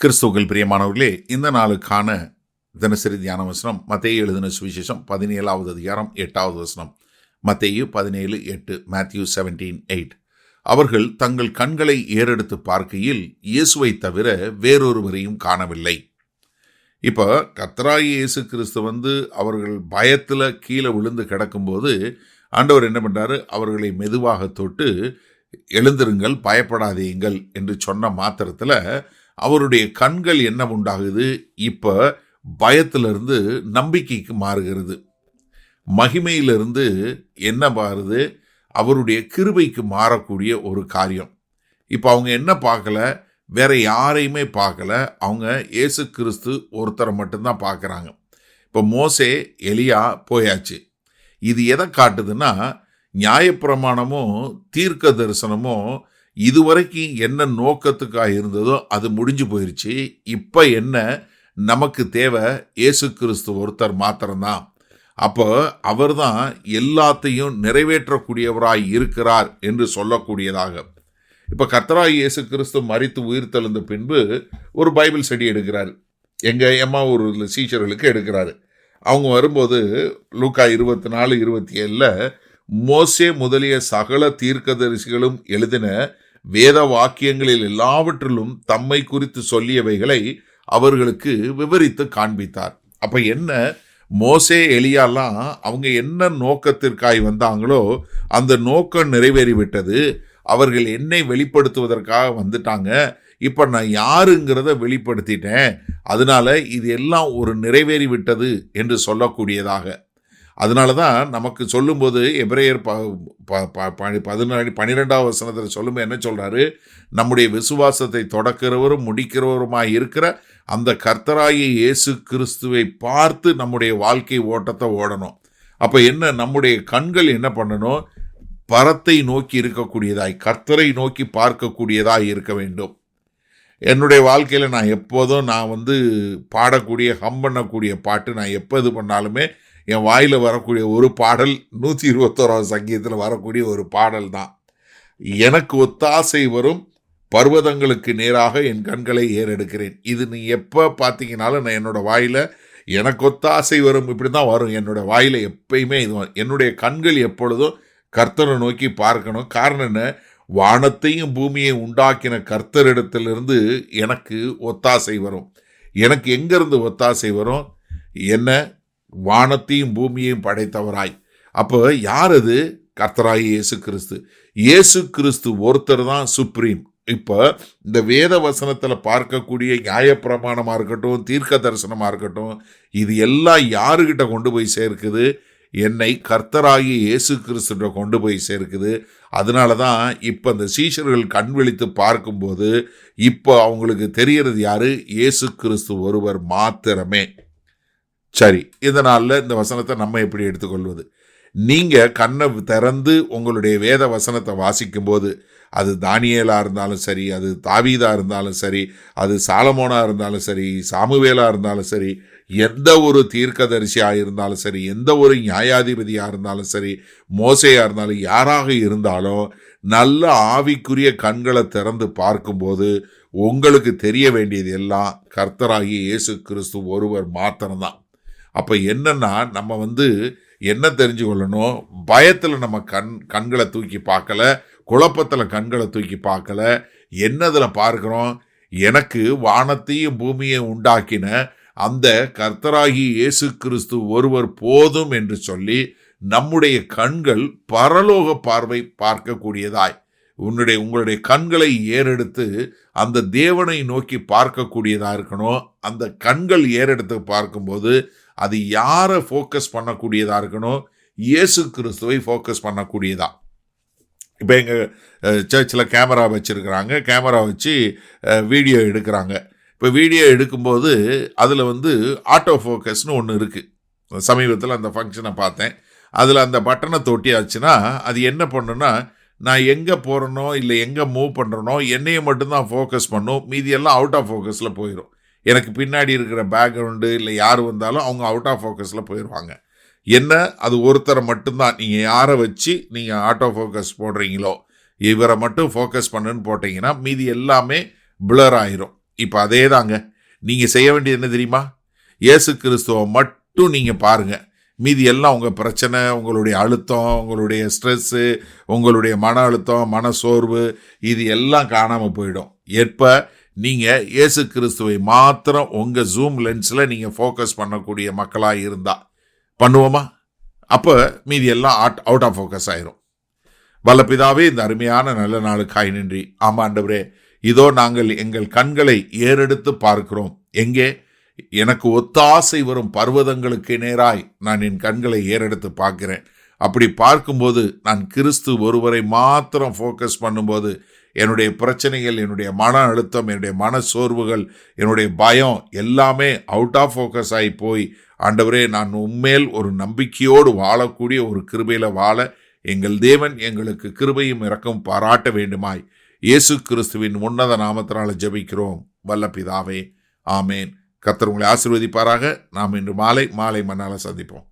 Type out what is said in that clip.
கிறிஸ்துவுக்குள் பிரியமானவர்களே, இந்த நாளுக்கான தினசரி தியான வசனம் மத்தேயு எழுதின சுவிசேஷம் 17வது அதிகாரம் 8வது வசனம். மத்தேயு 17:8, Matthew 17:8. அவர்கள் தங்கள் கண்களை ஏறெடுத்து பார்க்கையில் இயேசுவை தவிர வேறொருவரையும் காணவில்லை. இப்போ கர்த்தராகிய இயேசு கிறிஸ்து அவர்கள் பயத்தில் கீழே விழுந்து கிடக்கும்போது ஆண்டவர் என்ன பண்ணுறாரு? அவர்களை மெதுவாக தொட்டு எழுந்திருங்கள், பயப்படாதீங்கள் என்று சொன்ன மாத்திரத்தில் அவருடைய கண்கள் என்ன உண்டாகுது? இப்போ பயத்திலிருந்து நம்பிக்கைக்கு மாறுகிறது. மகிமையிலிருந்து என்ன மாறுது? அவருடைய கிருபைக்கு மாறக்கூடிய ஒரு காரியம். இப்போ அவங்க என்ன பார்க்கல? வேற யாரையுமே பார்க்கல. அவங்க இயேசு கிறிஸ்து ஒருத்தரை மட்டும்தான் பார்க்குறாங்க. இப்போ மோசே, எலியா போயாச்சு. இது எதை காட்டுதுன்னா, நியாயப்பிரமாணமோ தீர்க்க தரிசனமோ இதுவரைக்கும் என்ன நோக்கத்துக்காக இருந்ததோ அது முடிஞ்சு போயிடுச்சு. இப்போ என்ன நமக்கு தேவை? இயேசு கிறிஸ்து ஒருத்தர் மாத்திரம்தான். அப்போ அவர் தான் எல்லாத்தையும் நிறைவேற்றக்கூடியவராய் இருக்கிறார் என்று சொல்லக்கூடியதாக. இப்போ கர்த்தராகிய இயேசு கிறிஸ்து மரித்து உயிர் தெழுந்த பின்பு ஒரு பைபிள் ஸ்டடி எடுக்கிறார். எங்கள் எம்மாவூர் சீஷர்களுக்கு எடுக்கிறாரு. அவங்க வரும்போது லூக்கா 24:27 மோசே முதலிய சகல தீர்க்கதரிசிகளும் எழுதின வேத வாக்கியங்களில் எல்லாவற்றிலும் தம்மை குறித்து சொல்லியவைகளை அவர்களுக்கு விவரித்து காண்பித்தார். அப்ப என்ன? மோசே, எலியாலாம் அவங்க என்ன நோக்கத்திற்காய் வந்தாங்களோ அந்த நோக்கம் நிறைவேறிவிட்டது. அவர்கள் என்னை வெளிப்படுத்துவதற்காக வந்துட்டாங்க. இப்ப நான் யாருங்கிறத வெளிப்படுத்திட்டேன். அதனால இது எல்லாம் ஒரு நிறைவேறி விட்டது என்று சொல்லக்கூடியதாக. அதனால தான் நமக்கு சொல்லும்போது எபிரேயர் 12வது வசனத்தில் சொல்லும்போது என்ன சொல்றாரு? நம்முடைய விசுவாசத்தை தொடக்கிறவரும் முடிக்கிறவருமாய் இருக்கிற அந்த கர்த்தராகிய இயேசு கிறிஸ்துவை பார்த்து நம்முடைய வாழ்க்கை ஓட்டத்தை ஓடணும். அப்ப என்ன? நம்முடைய கண்கள் என்ன பண்ணணும்? பரத்தை நோக்கி இருக்கக்கூடியதாய், கர்த்தரை நோக்கி பார்க்கக்கூடியதாய் இருக்க வேண்டும். என்னுடைய வாழ்க்கையில் நான் எப்போதும் பாடக்கூடிய பண்ணக்கூடிய பாட்டு, நான் எப்போ இது பண்ணாலுமே என் வாயில் வரக்கூடிய ஒரு பாடல் 121வது சங்கீதத்தில் வரக்கூடிய ஒரு பாடல் தான். எனக்கு ஒத்தாசை வரும் பர்வதங்களுக்கு நேராக என் கண்களை ஏறெடுக்கிறேன். இது நீ எப்போ பார்த்தீங்கனாலும் நான் என்னோட வாயில் எனக்கு ஒத்தாசை வரும், இப்படி தான் வரும் என்னோட வாயில் எப்பயுமே. இது என்னுடைய கண்கள் எப்பொழுதும் கர்த்தரை நோக்கி பார்க்கணும். காரணம் என்ன? வானத்தையும் பூமியை உண்டாக்கின கர்த்தரிடத்திலிருந்து எனக்கு ஒத்தாசை வரும். எனக்கு எங்கேருந்து ஒத்தாசை வரும்? என்ன? வானத்தையும் பூமியையும் படைத்தவராய். அப்போ யார் அது? கர்த்தராகிய இயேசு கிறிஸ்து. இயேசு கிறிஸ்து ஒருத்தர் தான் சுப்ரீம். இப்போ இந்த வேத வசனத்தில் பார்க்கக்கூடிய நியாயப்பிரமாணமாக இருக்கட்டும், தீர்க்க தரிசனமாக இருக்கட்டும், இது எல்லாம் யாருக்கிட்ட கொண்டு போய் சேர்க்குது? என்னை கர்த்தராகிய இயேசு கிறிஸ்துட்ட கொண்டு போய் சேர்க்குது. அதனால தான் இப்போ அந்த சீஷர்கள் கண் விழித்து பார்க்கும்போது இப்போ அவங்களுக்கு தெரியறது யாரு? இயேசு கிறிஸ்து ஒருவர் மாத்திரமே. சரி, இதனால இந்த வசனத்தை நம்ம எப்படி எடுத்துக்கொள்வது? நீங்கள் கண்ணை திறந்து உங்களுடைய வேத வசனத்தை வாசிக்கும்போது, அது தானியேலா இருந்தாலும் சரி, அது தாவீதா இருந்தாலும் சரி, அது சாலமோனா இருந்தாலும் சரி, சாமுவேலா இருந்தாலும் சரி, எந்த ஒரு தீர்க்கதரிசியாக இருந்தாலும் சரி, எந்த ஒரு நியாயாதிபதியாக இருந்தாலும் சரி, மோசையாக இருந்தாலும், யாராக இருந்தாலும் நல்ல ஆவிக்குரிய கண்களை திறந்து பார்க்கும்போது உங்களுக்கு தெரிய வேண்டியது எல்லாம் கர்த்தராகிய இயேசு கிறிஸ்து ஒருவர் மாத்திரம்தான். அப்போ என்னன்னா, நம்ம என்ன தெரிஞ்சு கொள்ளணும்? பயத்தில் நம்ம கண்களை தூக்கி பார்க்கல, குழப்பத்தில் கண்களை தூக்கி பார்க்கல. என்னதில் பார்க்குறோம்? எனக்கு வானத்தையும் பூமியை உண்டாக்கின அந்த கர்த்தராகிய இயேசு கிறிஸ்து ஒருவர் போதும் என்று சொல்லி நம்முடைய கண்கள் பரலோக பார்வை பார்க்கக்கூடியதாய், உங்களுடைய கண்களை ஏறெடுத்து அந்த தேவனை நோக்கி பார்க்கக்கூடியதாக இருக்கணும். அந்த கண்கள் ஏறெடுத்து பார்க்கும்போது அது யாரை ஃபோக்கஸ் பண்ணக்கூடியதாக இருக்கணும்? இயேசு கிறிஸ்துவை ஃபோக்கஸ் பண்ணக்கூடியதா. இப்போ எங்கள் சர்ச்சில் கேமரா வச்சுருக்கிறாங்க. கேமரா வச்சு வீடியோ எடுக்கிறாங்க. இப்போ வீடியோ எடுக்கும்போது அதில் ஆட்டோ ஃபோக்கஸ்னு ஒன்று இருக்குது. சமீபத்தில் அந்த ஃபங்க்ஷனை பார்த்தேன். அதில் அந்த பட்டனை தொட்டியாச்சுன்னா அது என்ன பண்ணுன்னா, நான் எங்கே போகிறனோ இல்லை எங்கே மூவ் பண்ணுறனோ என்னையை மட்டும்தான் ஃபோக்கஸ் பண்ணும். மீதியெல்லாம் அவுட் ஆஃப் ஃபோக்கஸில் போயிடும். எனக்கு பின்னாடி இருக்கிற பேக்ரவுண்டு இல்லை யார் வந்தாலும் அவங்க அவுட் ஆஃப் ஃபோக்கஸில் போயிடுவாங்க. என்ன? அது ஒருத்தரை மட்டும்தான். நீங்கள் யாரை வச்சு நீங்கள் ஆட்டோ ஃபோக்கஸ் போடுறீங்களோ, இவரை மட்டும் ஃபோக்கஸ் பண்ணுன்னு போட்டிங்கன்னா மீதி எல்லாமே பிளர் ஆயிரும். இப்போ அதே தாங்க. நீங்கள் செய்ய வேண்டியது என்ன தெரியுமா? இயேசு கிறிஸ்துவை மட்டும் நீங்கள் பாருங்கள். மீதி எல்லாம் உங்கள் பிரச்சனை, உங்களுடைய அழுத்தம், உங்களுடைய ஸ்ட்ரெஸ்ஸு, உங்களுடைய மன அழுத்தம், மன சோர்வு, இது எல்லாம் காணாமல் போயிடும். எப்போ நீங்கள் இயேசு கிறிஸ்துவை மாத்திரம் உங்கள் ஜூம் லென்ஸில் நீங்கள் ஃபோக்கஸ் பண்ணக்கூடிய மக்களாக இருந்தால். பண்ணுவோமா? அப்போ மீதி எல்லாம் அவுட் ஆஃப் ஃபோக்கஸ் ஆயிரும். வல்ல பிதாவே, இந்த அருமையான நல்ல நாளுக்காய் நன்றி. ஆமா ஆண்டவரே, இதோ நாங்கள் எங்கள் கண்களை ஏறெடுத்து பார்க்கிறோம். எங்கே? எனக்கு ஒத்தாசை வரும் பர்வதங்களுக்கு நேராய் நான் என் கண்களை ஏறெடுத்து பார்க்கிறேன். அப்படி பார்க்கும்போது நான் கிறிஸ்து ஒருவரை மாத்திரம் ஃபோக்கஸ் பண்ணும்போது என்னுடைய பிரச்சனைகள், என்னுடைய மன அழுத்தம், என்னுடைய மன சோர்வுகள், என்னுடைய பயம் எல்லாமே அவுட் ஆஃப் ஃபோக்கஸ் ஆகி போய், ஆண்டவரே, நான் உம்மேல் ஒரு நம்பிக்கையோடு வாழக்கூடிய ஒரு கிருபையில் வாழ எங்கள் தேவன் எங்களுக்கு கிருபையும் இரக்கம் பாராட்ட வேண்டுமாய் இயேசு கிறிஸ்துவின் உன்னத நாமத்தினால ஜெபிக்கிறோம் வல்ல பிதாவே, ஆமேன். கர்த்தர் உங்களை ஆசீர்வதிப்பாராக. நாம் இன்று மாலை மன்னால சந்திப்போம்.